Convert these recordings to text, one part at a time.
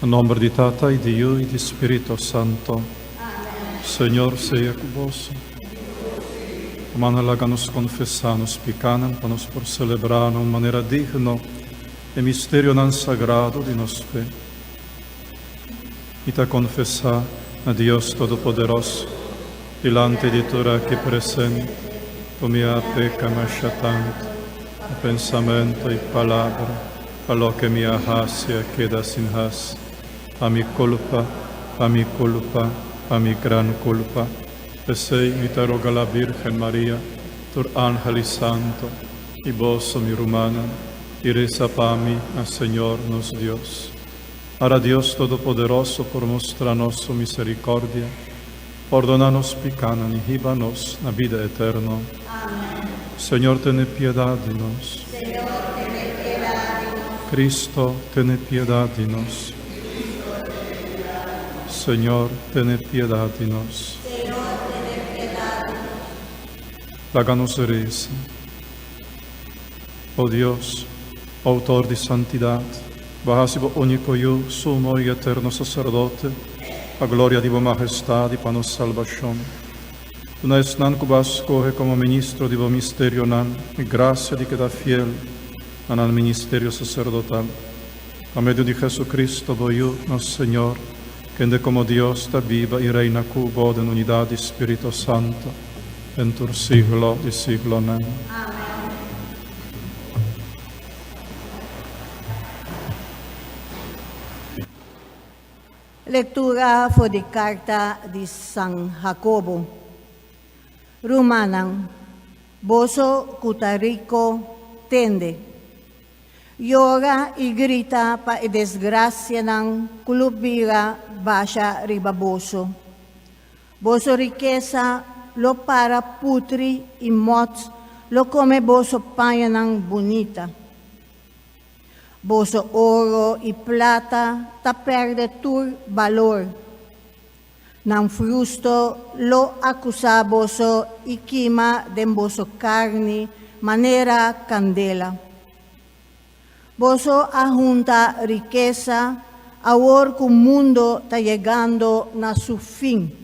En nombre de Tata y de Hijo y de Espíritu Santo. Amén. Señor sea con vos. Háganos confesarnos pecanos, panos por celebrar de manera digna el misterio tan sagrado de nuestra fe. Y te confesar a Dios Todopoderoso, delante de tu aquí presente, tu mia peca más tanto, a pensamiento y palabra, a lo que me hace queda sin haz. A mi culpa, a mi gran culpa. Pesei mi te roga la Virgen María, tu ángel y santo, y vos, mi rumana, y reza para mí, al Señor nos Dios. Ahora Dios Todopoderoso, por mostrarnos su misericordia, perdonanos pecanos y líbranos la vida eterna. Amén. Señor, ten piedad de nos. Señor, ten piedad de nos. Cristo, ten piedad de nos. Señor, ten piedad de nos. Señor, ten piedad de nos. Háganos reza. Oh Dios, autor de santidad, bajas único yo, sumo y eterno sacerdote, a gloria de vuestra majestad y para nuestra salvación. Una vez nan que vas coge como ministro de vuestro misterio nan, y gracia de queda fiel al ministerio sacerdotal. A medio de Jesucristo voy yo, nuestro Señor, que de como Dios está viva y reina cubo en unidad de Espíritu Santo, en tu siglo y siglo. Amén. Lectura fue de carta de San Jacobo. Rumanang, boso cutarico tende. Llora y grita pa desgracia ng kulubira basha ribaboso. Boso riqueza lo para putri y mots lo come boso paña ng bonita. Boso oro y plata ta perde tur valor. Nang frusto lo acusa boso y quima den boso carne manera candela. Boso ajunta riqueza, ahora que el mundo está llegando a su fin.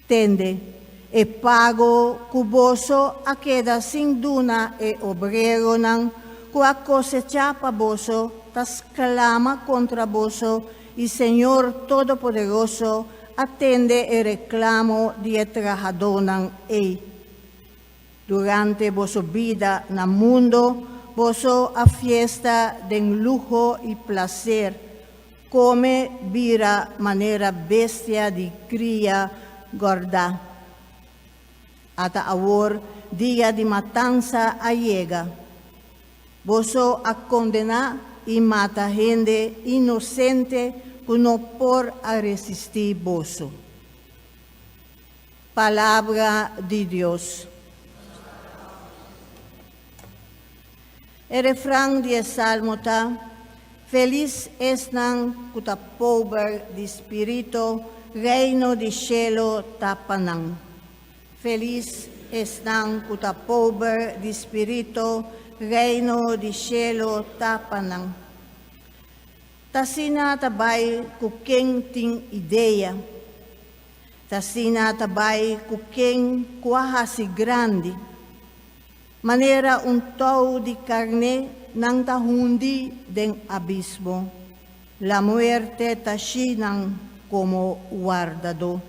Tende, e pago cuboso a queda sin duna e obrero nan cua cosecha pa boso, tas clama contra boso, y Señor Todopoderoso atende el reclamo de trabajador nan e. Durante boso vida na mundo, boso a fiesta de lujo y placer, come vira manera bestia de cría gorda. Hasta ahora, día de matanza llega. Boso a condenar y mata gente inocente que no por a resistir boso. Palabra de Dios. El refrán del Salmo está: feliz es nan kuta pobre de espíritu, reino de cielo tapanan. Feliz es nan kuta pobre de espíritu, reino de cielo tapanan. Tasina tabay kuking ting ideya. Tasina tabay kuking kuahasi grande. Manera un tau de carne nang tahundi den abismo. La muerte tashinan como guardado.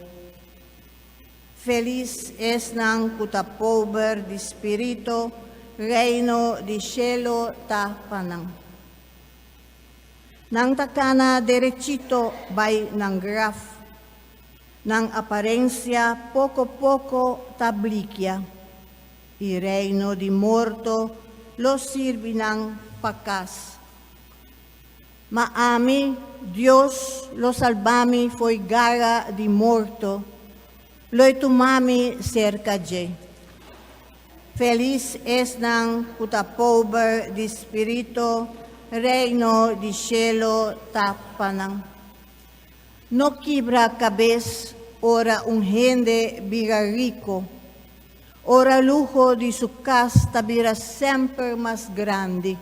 Feliz es nang kuta pobre de espíritu, reino de cielo tapanan. Nang takana derechito bay nang graf, nang apariencia poco tabliquia. Y reino de muerto los sirvinang pacas. Maami, Dios lo salvami foi gara de muerto, lo tumami cerca de. Feliz es nang kuta pobre de espíritu, reino de cielo tapanang. No quebra cabeza, ora un gente viga rico. Ora lujo de su casa tabira sempre más grande.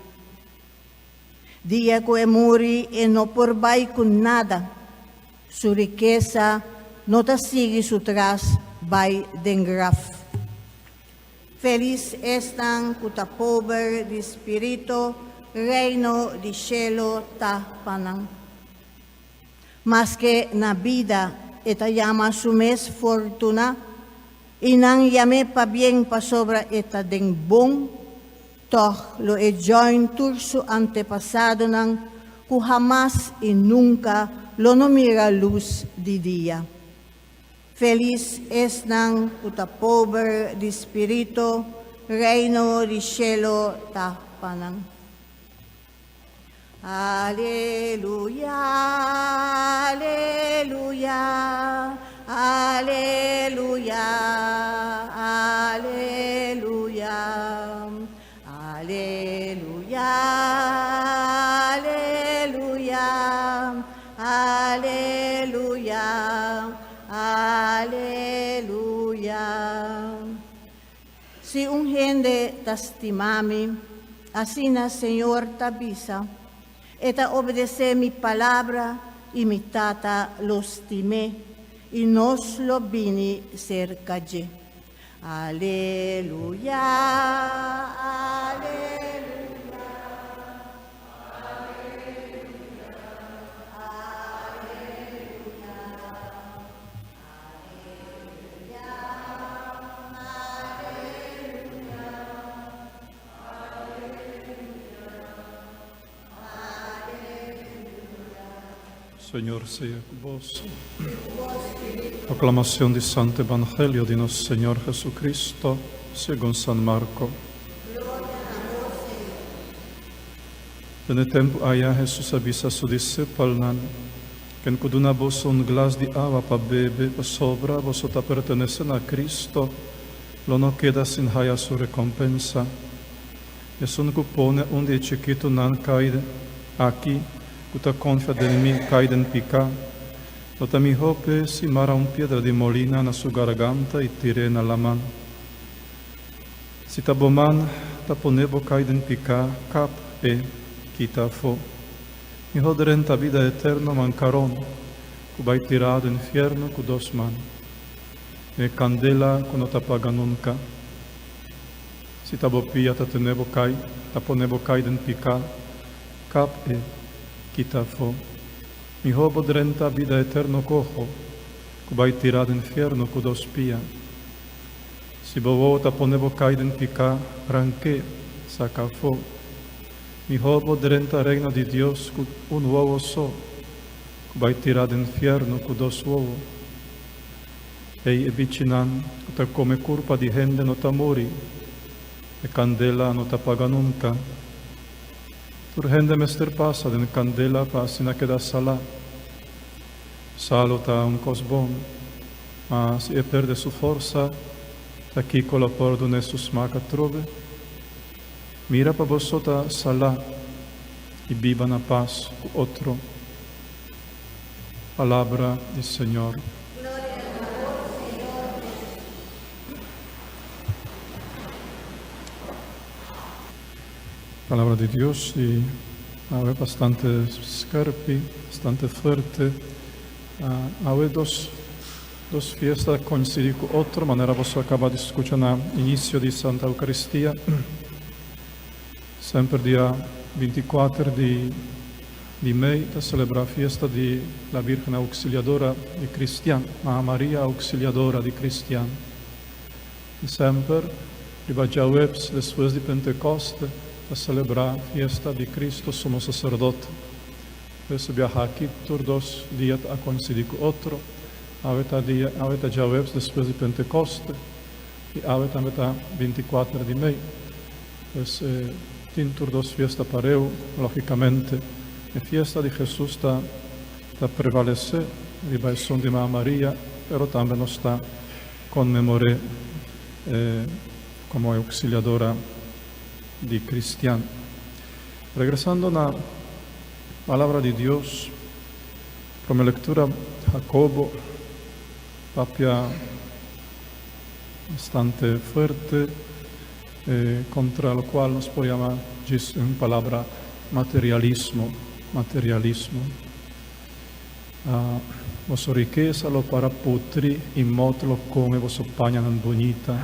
Dia que muri e no porbay con nada, su riqueza no te sigue su tras by den graf. Feliz están kuta pobre de espíritu, reino de cielo ta panang. Mas que na vida eta llama su mes fortuna, y nang llame pa bien pa sobra eta den bon, toch lo e join tur su antepasado nang ku jamás y nunca lo no mira luz de día. Feliz es nang kuta pobre de espíritu, reino de cielo ta panang. Aleluya, aleluya, aleluya, aleluya, aleluya, aleluya, aleluya, aleluya. Si un gente tastimami, así na Señor tabisa, eta obedece mi palabra y mi tata los timé y nos lo vini cerca ye. Aleluya, aleluya, Señor sea con vos. Proclamación del Santo Evangelio de nuestro Señor Jesucristo según San Marco. En el tiempo allá Jesús avisa a sus discípulos que en cada vos un glas de agua para beber pa sobra, vosotros pertenecen a Cristo, lo no queda sin haya su recompensa. Es un cupone un de chiquito nan cae aquí, Uta confia del mi caiden pica, lo mi hope si mara un piedra di molina na su garganta e tirena la man. Si taboman taponebo caiden pica, cap e quita fo. Mi hodrenta vida eterno mancaron, cubai tirado infierno cu dos man. E candela cu no tapaga nunca. Si tabopia taponebo caiden pica, cap e quita fo. Mi hobo drenta vida eterno cojo, cubai tirado infierno cu dos pia. Si bovo taponebo caiden pica, ranque, saca fo. Mi hobo drenta reino di Dios cu un uovo so, cubai tirado infierno cu dos uovo. Ei e vicinan, cuta come curpa di gente no tamori, e candela no tapaga nunca. Urgente mester passa den candela passina che da sala. Salota un cosbon, ma si perde su forza, da chi con la pordo ne su smaca trove. Mira pa vosota sala, e viva na paz cu otro. Palabra del Señor. Palabra de Dios y hay bastante scarpi, bastante fuerte. Hay dos fiestas coinciden con otra manera. Vos acaba de escuchar el inicio de Santa Eucaristía. Sempre día 24 de mayo se celebra la fiesta de la Virgen Auxiliadora de Cristian, María Auxiliadora de Cristian. Y sempre, riba webs después de Pentecoste, a celebrar a fiesta de Cristo sumo sacerdote. Pues viaja aquí, por 2 días a coincidir con otro. Aveta ya webs después de Pentecoste y aveta 24 de mayo. Pues tintur 2 fiestas para eu, lógicamente. La fiesta de Jesús está prevalece, riba el son de María, pero también nos está conmemoré como auxiliadora de cristiano. Regresando a la palabra de Dios, como lectura Jacobo, papia bastante fuerte, contra lo cual nos podemos decir en palabra materialismo. Vossa riqueza lo para putri in modo lo come vosso pagna non bonita.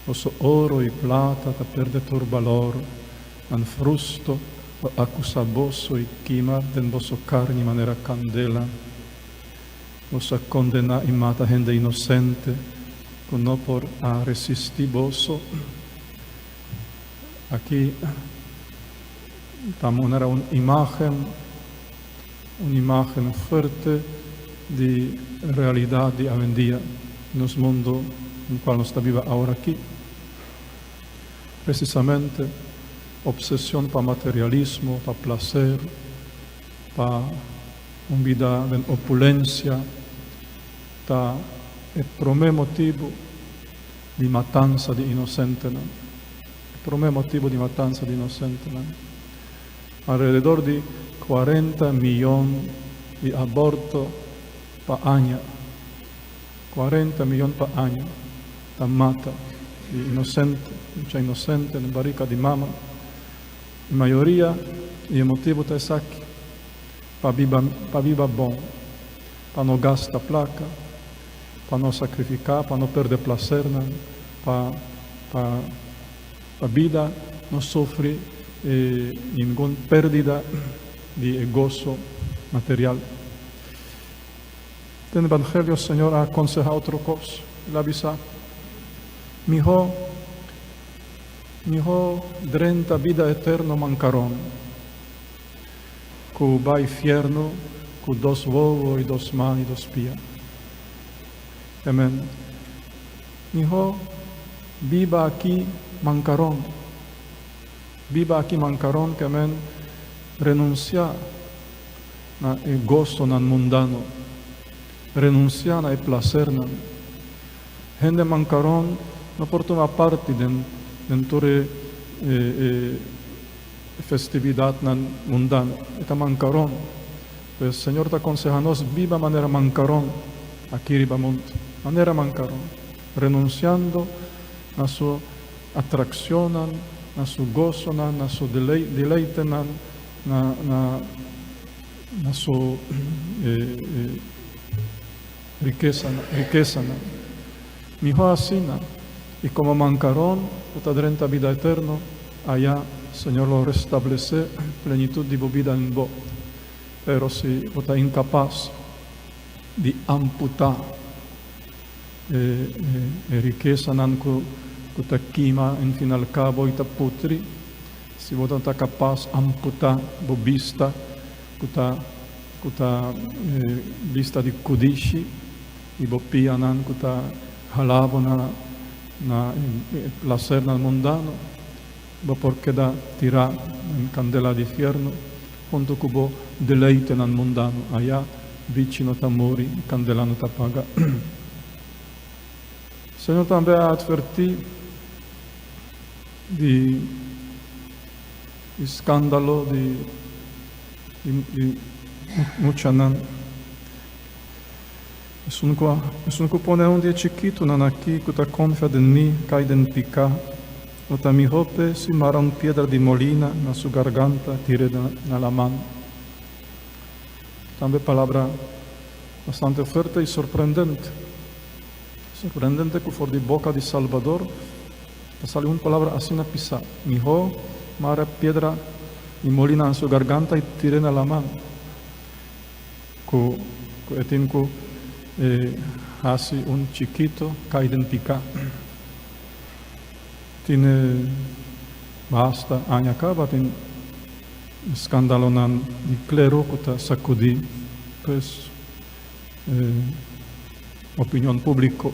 Vosso oro e plata ta perde tur valor, an frusto o accusa vosso e chima den vosso carni manera candela. Vossa condena in mata gente innocente, con no por a resisti vosso. Aquí estamos era una imagen fuerte de realidad de hoy en día en el mundo en el cual nos está viva ahora aquí. Precisamente, obsesión para materialismo, para placer, para una vida de opulencia, está el primer motivo de matanza de inocentes. El primer motivo de matanza de inocentes. Alrededor de 40 millones de abortos por año. 40 millones por año. La mata de inocentes, mucha inocente en barrica de mama. La mayoría, y el motivo es aquí, para vivir bon, para no gastar placa, para no sacrificar, para no perder placer, para la vida no sufre ninguna pérdida de gozo material. En el Evangelio el Señor ha aconsejado otra cosa, Él avisa, mi hijo, 30 vida eterna mancaron, que va al infierno, con 2 huevos y 2 manos y 2 pies. Amén. Mi hijo, viva aquí mancaron. Viva aquí mancaron que amén renunciar al gozo nan mundano, renunciar al placer nan. Gente mancaron no porta parte dentro festividad nan mundana. Esta mancaron. Pues el Señor te aconseja nos viva manera mancaron aquí riba monte. Manera mancaron. Renunciando a su atracción, a su gozo, a su deleite, a su riqueza. Mi hijo así, y como mancaron, otra 30 vida eterna, allá Señor lo restablece plenitud de vida en vos. Pero si otra incapaz de amputar riqueza nanku kuta kima en fin al cabo ita putri si vos não capaz amputar bo vista kuta vista de kudishi e bo pianan kuta halavo na placer na mundano bo porque da tirar en candela de infierno junto con bo deleite na mundano allá vicino tamori candela no tapaga. Señor también advertí de escándalo de mucha nan. Es un pone un día chiquito nan aquí que ta confia de mí cae den pica. O ta mi hope si mara un piedra de molina na su garganta tire na la mano. También palabra bastante fuerte y sorprendente. Sorprendente que por de boca de Salvador sale una palabra así na pisa. Mi hijo mara piedra y molina en su garganta y tire en la mano. Que hace un chiquito cae en pica. Tiene basta año acaba tiene escándalo nan di clero que ta sacudí pues opinión pública,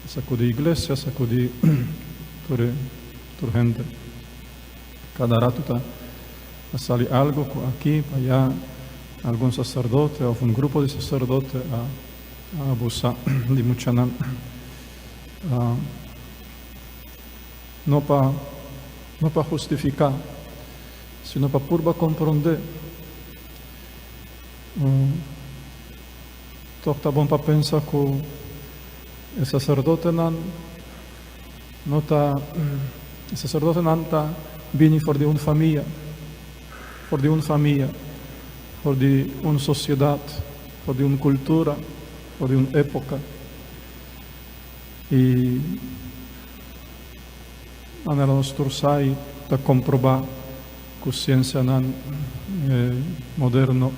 sacudí iglesia, sacudí tu gente. Cada rato sale algo aquí, allá, algún sacerdote o un grupo de sacerdotes a abusar de mucha nan. No para justificar, sino para purba comprender. Está bom para pensar que el sacerdote no está vini for di una famiglia, for di una famiglia, for di una società, for di una cultura, for di un'epoca. E nella nostra sai da comprobare con scienza moderno,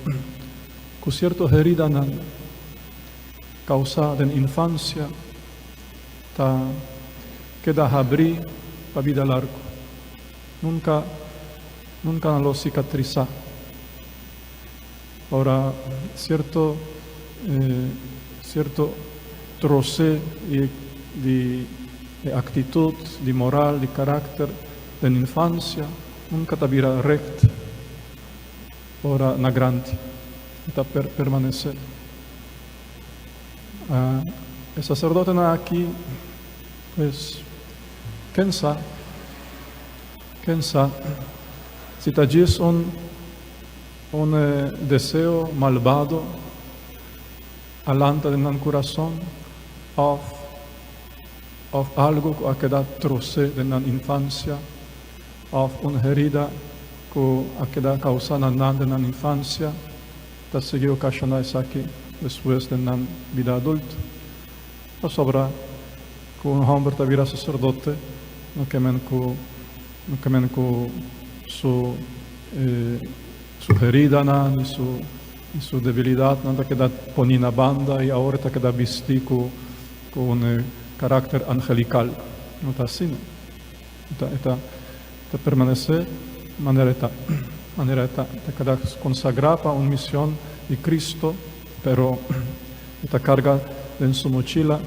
con certo herida causata nell'infanzia, che da abri la vita larga. Nunca non lo cicatrizza. Ora, certo troce di actitud, di moral, di carácter dell'infanzia, nunca tabira rect. Ora, na grande, está permanecer. El sacerdote aquí, pues, ¿quién sabe, si tallís un deseo malvado alante del corazón, of algo que ha quedado troce de la infancia, of una herida que ha quedado causada en la infancia, te seguido cachanáis aquí después de la vida adulta. No sobra que un hombre te vira sacerdote, no quemen con su herida ni su debilidad, no te queda ponina banda y ahora te queda vestido con un carácter angelical. No está así, ¿no? Te permanece manera te queda consagrada para una misión de Cristo, pero te carga en su mochila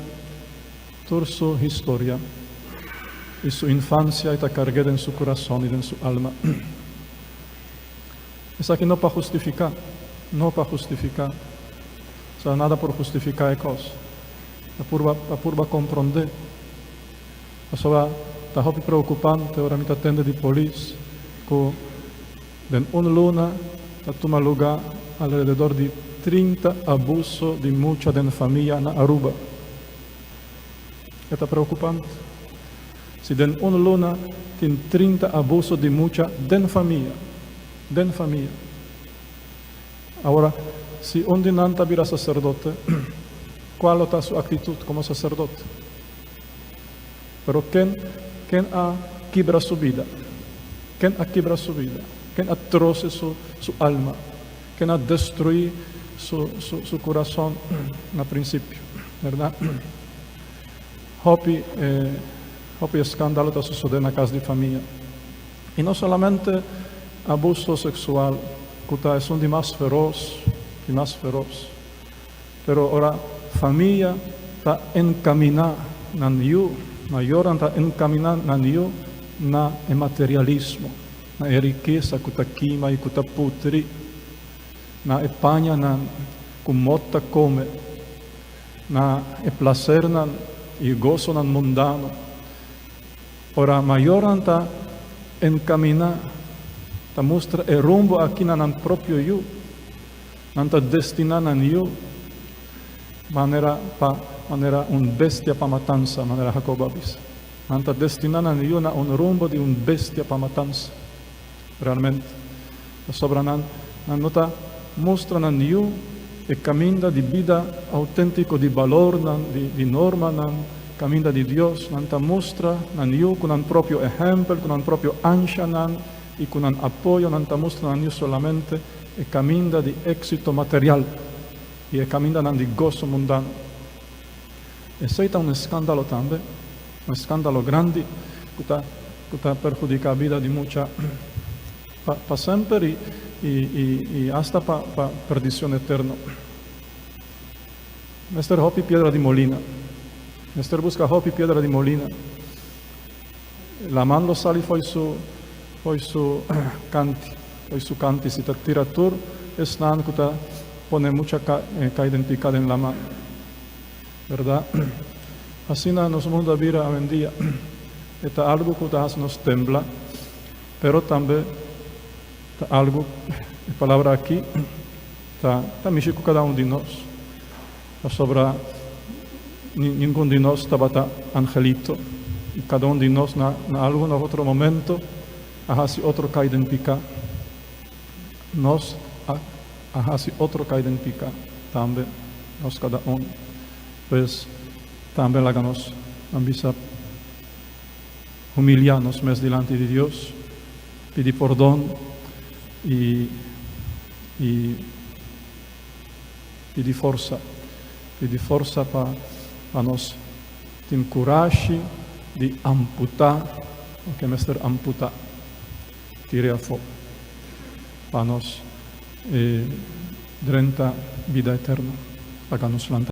toda su historia y su infancia y te carga en su corazón y en su alma. Es aquí no para justificar, o sea, nada por justificar la cosa, la purba comprender. Eso va, está muy preocupante, ahora me atende de policía, que en una luna toma lugar alrededor de 30 abusos de mucha de familia en Aruba. Está preocupante. Si en una luna tiene 30 abusos de mucha de familia. Ahora, si un dinanta vira sacerdote, ¿cuál es su actitud como sacerdote? Pero ¿quién ha quebrado su vida? ¿Quién ha quebrado su vida? ¿Quién ha troce su alma? ¿Quién ha destruido su corazón al principio? ¿Verdad? Hopi escándalo está sucediendo en la casa de familia. Y no solamente abuso sexual, que es un de más feroz, pero ahora familia está encaminada está encaminada na materialismo, na riqueza que está quima y que está putri, na España que mota come, na placer y gozo mundano. Ahora mayor está encaminada, está muestra el rumbo aquí en el propio yo, está destinada en yo, manera un bestia para matanza, manera Jacob dice. Está destinada en yo un rumbo de un bestia para matanza. Realmente, sobre no está mostrando en yo el camino de vida auténtico, de valor, de norma, camino de Dios, está mostra en yo con un propio ejemplo, con un propio ancha y con un apoyo, está mostrando en yo solamente el camino de éxito material y el camino de gozo mundano. Ese es un escándalo también, un escándalo grande que está perjudicando la vida de mucha para siempre y hasta para perdición eterna. Mr. Hopi Piedra de Molina. Mr. busca Hopi Piedra de Molina. La mano sale fue su canti. Si te tira tur, es nan que te pone mucha identificada en la mano. ¿Verdad? Así nos mundo vira hoy en día. Es algo que nos tembla, pero también algo, la palabra aquí, está mexico cada uno de nosotros. Sobre ninguno de nosotros estaba angelito, y cada uno de nosotros en algún otro momento ahasi otro kaiden pika, nos ahasi otro kaiden pika, tambe nos cada uno, pues tambe láganos ambisa humillarnos más delante de Dios, pedir perdón y pedir força para nos ter coragem de amputar o que mestre amputar, tirar fora, para nos durante a vida eterna, para nos levantar.